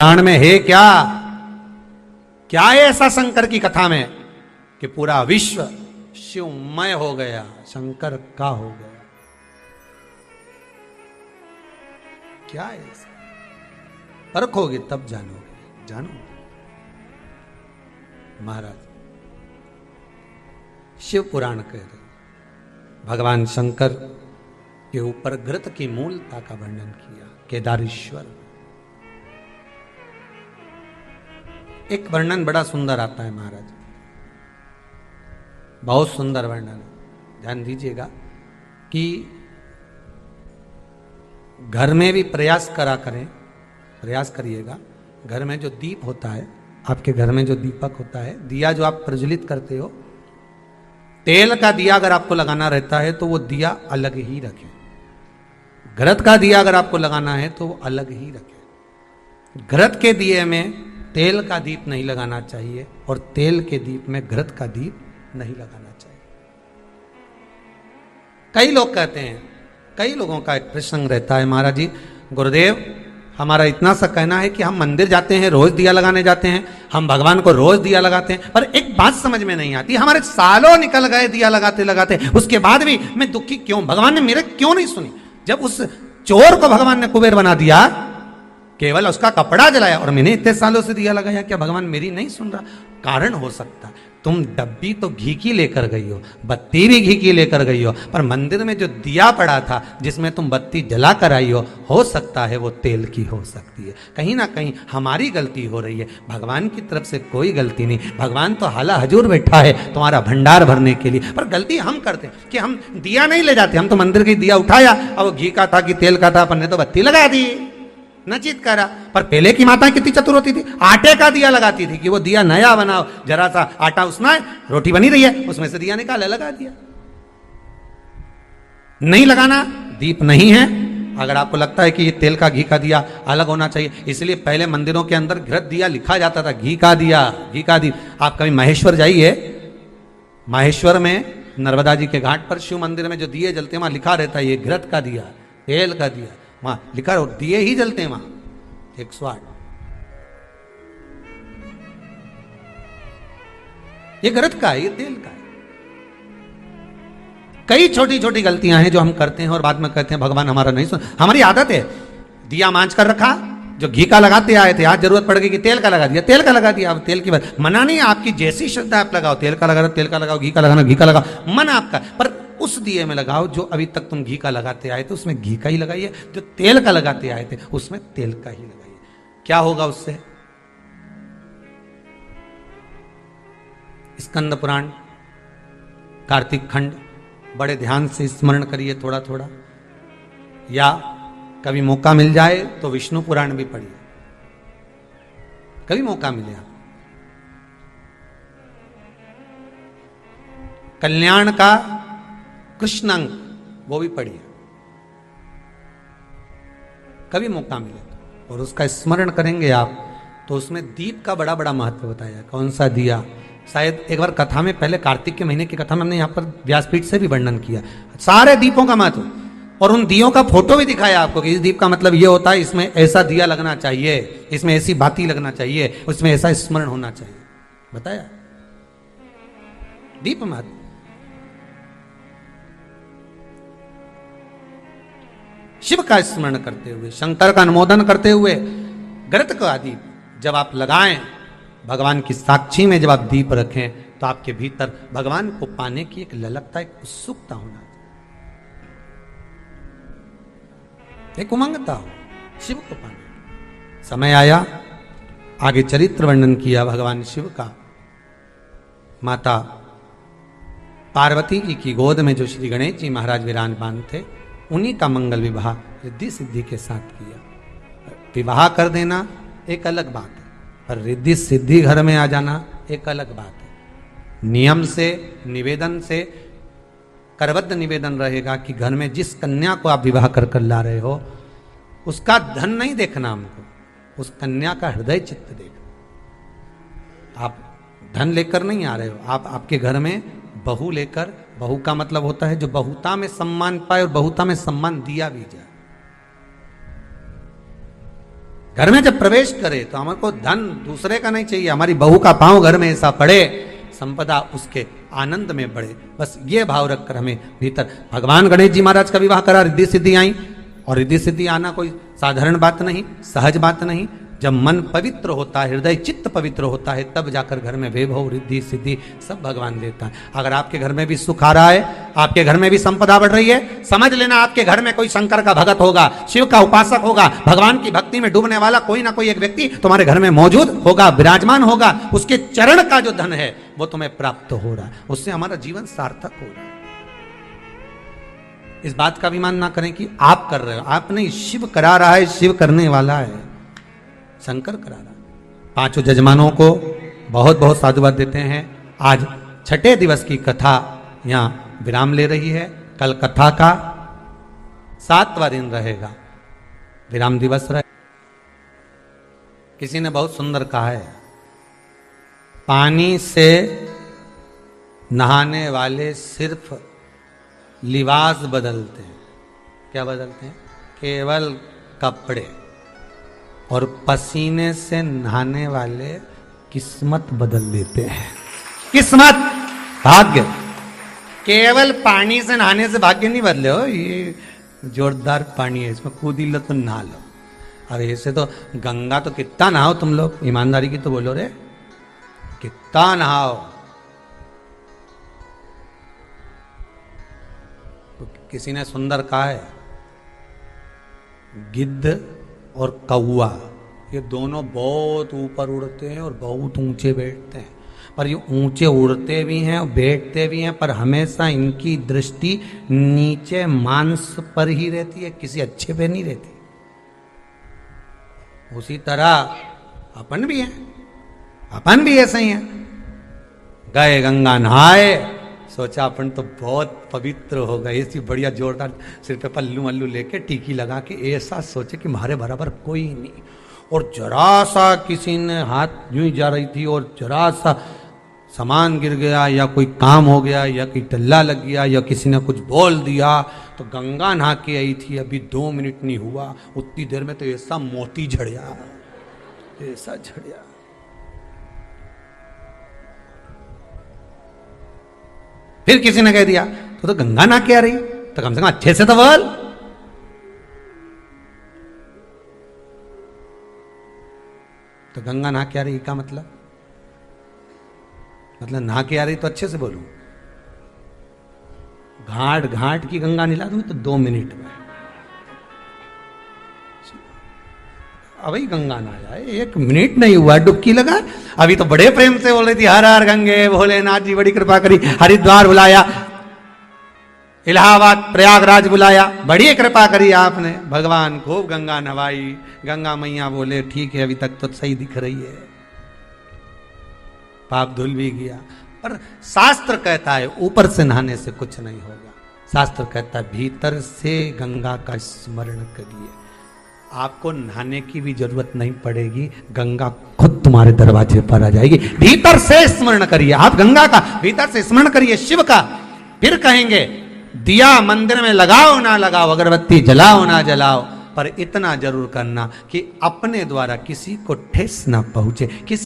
पुराण में है क्या क्या है ऐसा शंकर की कथा में कि पूरा विश्व शिवमय हो गया, शंकर का हो गया? क्या है ऐसा? परखोगे तब जानोगे। जानो महाराज शिव पुराण कह रहे भगवान शंकर के ऊपर घृत की मूलता का वर्णन किया। केदारेश्वर एक वर्णन बड़ा सुंदर आता है महाराज, बहुत सुंदर वर्णन है। ध्यान दीजिएगा कि घर में भी प्रयास करिएगा। घर में जो दीप होता है, आपके घर में जो दीपक होता है, दिया जो आप प्रज्वलित करते हो, तेल का दिया अगर आपको लगाना रहता है तो वो दिया अलग ही रखें। घृत का दिया अगर आपको लगाना है तो वो अलग ही रखें। घृत के दिए में तेल का दीप नहीं लगाना चाहिए और तेल के दीप में घृत का दीप नहीं लगाना चाहिए। कई लोग कहते हैं, कई लोगों का एक प्रसंग रहता है, महाराज जी गुरुदेव हमारा इतना सा कहना है कि हम मंदिर जाते हैं, रोज दिया लगाने जाते हैं, हम भगवान को रोज दिया लगाते हैं, पर एक बात समझ में नहीं आती, हमारे सालों निकल गए दिया लगाते लगाते, उसके बाद भी मैं दुखी क्यों? भगवान ने मेरे क्यों नहीं सुनी? जब उस चोर को भगवान ने कुबेर बना दिया, केवल उसका कपड़ा जलाया, और मैंने इतने सालों से दिया लगाया, क्या भगवान मेरी नहीं सुन रहा? कारण हो सकता है तुम डब्बी तो घी की लेकर गई हो, बत्ती भी घी की लेकर गई हो, पर मंदिर में जो दिया पड़ा था जिसमें तुम बत्ती जला कर आई हो सकता है वो तेल की हो सकती है। कहीं ना कहीं हमारी गलती हो रही है, भगवान की तरफ से कोई गलती नहीं। भगवान तो हाला हजूर बैठा है तुम्हारा भंडार भरने के लिए, पर गलती हम करते हैं कि हम दिया नहीं ले जाते। हम तो मंदिर के दिया उठाया, अब वो घी का था कि तेल का था, अपन ने तो बत्ती लगा दी, नचित करा। पर पहले की माता कितनी चतुर होती थी, आटे का दिया लगाती थी कि वो दिया नया बनाओ, जरा सा आटा उसना है, रोटी बनी रही है, उसमें से दिया निकाले लगा दिया। नहीं लगाना, दीप नहीं है। अगर आपको लगता है कि ये तेल का घी का दिया अलग होना चाहिए, इसलिए पहले मंदिरों के अंदर घृत दिया लिखा जाता था, घी का दिया, घी का दिया। आप कभी माहेश्वर जाइए, माहेश्वर में नर्मदा जी के घाट पर शिव मंदिर में जो दिए जलते हैं वहां लिखा रहता है ये घृत का दिया, तेल का दिया, वहां लिखा और दिए ही जलते हैं वहां 108। ये घृत का है, ये तेल का है। कई छोटी छोटी गलतियां हैं जो हम करते हैं और बाद में कहते हैं भगवान हमारा नहीं सुन। हमारी आदत है, दिया मांझ कर रखा, जो घी का लगाते आए थे, आज जरूरत पड़ गई कि तेल का लगा दिया, तेल का लगा दिया। अब तेल की बात मना नहीं, आपकी जैसी श्रद्धा आप लगाओ, तेल का लगा, तेल का लगाओ, घी का लगाना घी का लगाओ, मन आपका, पर उस दिए में लगाओ जो अभी तक तुम घी का लगाते आए थे उसमें घी का ही लगाइए, जो तेल का लगाते आए थे उसमें तेल का ही लगाइए। क्या होगा उससे? स्कंद पुराण, कार्तिक खंड बड़े ध्यान से स्मरण करिए थोड़ा थोड़ा, या कभी मौका मिल जाए तो विष्णु पुराण भी पढ़िए, कभी मौका मिले आप। कल्याण का कृष्णांक वो भी पढ़िए, कभी मौका मिले तो, और उसका स्मरण करेंगे आप तो उसमें दीप का बड़ा बड़ा महत्व बताया। कौन सा दिया? शायद एक बार कथा में, पहले कार्तिक के महीने की कथा में हमने यहाँ पर व्यासपीठ से भी वर्णन किया सारे दीपों का महत्व, और उन दियों का फोटो भी दिखाया आपको कि इस दीप का मतलब ये होता है, इसमें ऐसा दिया लगना चाहिए, इसमें ऐसी बाती लगना चाहिए, उसमें ऐसा स्मरण होना चाहिए, बताया दीप महत्व। शिव का स्मरण करते हुए, शंकर का अनुमोदन करते हुए, घृत का दीप जब आप लगाएं, भगवान की साक्षी में जब आप दीप रखें तो आपके भीतर भगवान को पाने की एक ललकता, एक उत्सुकता होना, एक उमंगता हो शिव को पाने। समय आया, आगे चरित्र वर्णन किया भगवान शिव का। माता पार्वती जी की गोद में जो श्री गणेश जी महाराज विराजमान थे, उन्हीं का मंगल विवाह रिद्धि सिद्धि के साथ किया। विवाह कर देना एक अलग बात है, पर रिद्धि सिद्धि घर में आ जाना एक अलग बात है। नियम से, निवेदन से, करबद्ध निवेदन रहेगा कि घर में जिस कन्या को आप विवाह कर कर ला रहे हो उसका धन नहीं देखना हमको, उस कन्या का हृदय चित्त देखना। आप धन लेकर नहीं आ रहे हो, आप आपके घर में बहू लेकर, बहू का मतलब होता है जो बहुता में सम्मान पाए और बहुता में सम्मान दिया भी जाए। घर में जब प्रवेश करे तो हमको धन दूसरे का नहीं चाहिए, हमारी बहू का पांव घर में ऐसा पड़े, संपदा उसके आनंद में बढ़े। बस ये भाव रखकर हमें भीतर, भगवान गणेश जी महाराज का विवाह करा, रिद्धि सिद्धि आई, और रिद्धि सिद्धि आना कोई साधारण बात नहीं, सहज बात नहीं। जब मन पवित्र होता है, हृदय चित्त पवित्र होता है, तब जाकर घर में वैभव रिद्धि सिद्धि सब भगवान देता है। अगर आपके घर में भी सुख आ रहा है, आपके घर में भी संपदा बढ़ रही है, समझ लेना आपके घर में कोई शंकर का भगत होगा, शिव का उपासक होगा, भगवान की भक्ति में डूबने वाला कोई ना कोई एक व्यक्ति तुम्हारे घर में मौजूद होगा, विराजमान होगा। उसके चरण का जो धन है वो तुम्हें प्राप्त हो रहा है, उससे हमारा जीवन सार्थक हो रहा है। इस बात का अभिमान ना करें कि आप कर रहे हो, आप नहीं, शिव करा रहा है, शिव करने वाला है, शंकर करा रहा। पांचों जजमानों को बहुत बहुत साधुवाद देते हैं। आज छठे दिवस की कथा यहां विराम ले रही है। कल कथा का 7वां दिन रहेगा, विराम दिवस रहे। किसी ने बहुत सुंदर कहा है, पानी से नहाने वाले सिर्फ लिबास बदलते हैं। क्या बदलते हैं? केवल कपड़े। और पसीने से नहाने वाले किस्मत बदल देते हैं। किस्मत, भाग्य। केवल पानी से नहाने से भाग्य नहीं बदले हो, ये जोरदार पानी है, इसमें कूद लो तो नहा लो। अरे ऐसे तो गंगा तो कितना नहाओ तुम लोग, ईमानदारी की तो बोलो रे, कितना नहाओ। तो किसी ने सुंदर कहा है, गिद्ध और कौआ ये दोनों बहुत ऊपर उड़ते हैं और बहुत ऊंचे बैठते हैं, पर ये ऊंचे उड़ते भी हैं और बैठते भी हैं, पर हमेशा इनकी दृष्टि नीचे मांस पर ही रहती है, किसी अच्छे पे नहीं रहती। उसी तरह अपन भी हैं, अपन भी ऐसे ही हैं। गए गंगा नहाए, सोचा अपन तो बहुत पवित्र हो गए, ऐसी बढ़िया जोरदार सिर पे पल्लू मल्लू लेके टीकी लगा के, ऐसा सोचे कि हमारे बराबर कोई नहीं। और जरा सा किसी ने हाथ यूं ही जा रही थी और जरा सा सामान गिर गया या कोई काम हो गया या कोई टल्ला लग गया या किसी ने कुछ बोल दिया, तो गंगा नहा के आई थी, अभी 2 मिनट नहीं हुआ, उतनी देर में तो ऐसा मोती झड़िया, ऐसा झड़िया। फिर किसी ने कह दिया तो गंगा नहा के आ रही, तो कम से कम अच्छे से तो बोल। तो गंगा नहा के आ रही का मतलब नहा के आ रही तो अच्छे से बोलूं। घाट घाट की गंगा निला दूं तो 2 मिनट में, अभी गंगा ना जाए, 1 मिनट नहीं हुआ डुबकी लगा, अभी तो बड़े प्रेम से बोल रही थी, हर हर गंगे भोलेनाथ जी बड़ी कृपा करी, हरिद्वार बुलाया, इलाहाबाद प्रयागराज बुलाया, बड़ी कृपा करी आपने, भगवान खूब गंगा नहवाई। गंगा मैया बोले ठीक है, अभी तक तो सही दिख रही है, पाप धुल भी गया। पर शास्त्र कहता है ऊपर से नहाने से कुछ नहीं होगा, शास्त्र कहता है भीतर से गंगा का स्मरण करिए, आपको नहाने की भी जरूरत नहीं पड़ेगी, गंगा खुद तुम्हारे दरवाजे पर आ जाएगी। भीतर से स्मरण करिए, आप गंगा का भीतर से स्मरण करिए, शिव का। फिर कहेंगे दिया मंदिर में लगाओ ना लगाओ, अगरबत्ती जलाओ ना जलाओ, पर इतना जरूर करना कि अपने द्वारा किसी को ठेस ना पहुंचे, किसी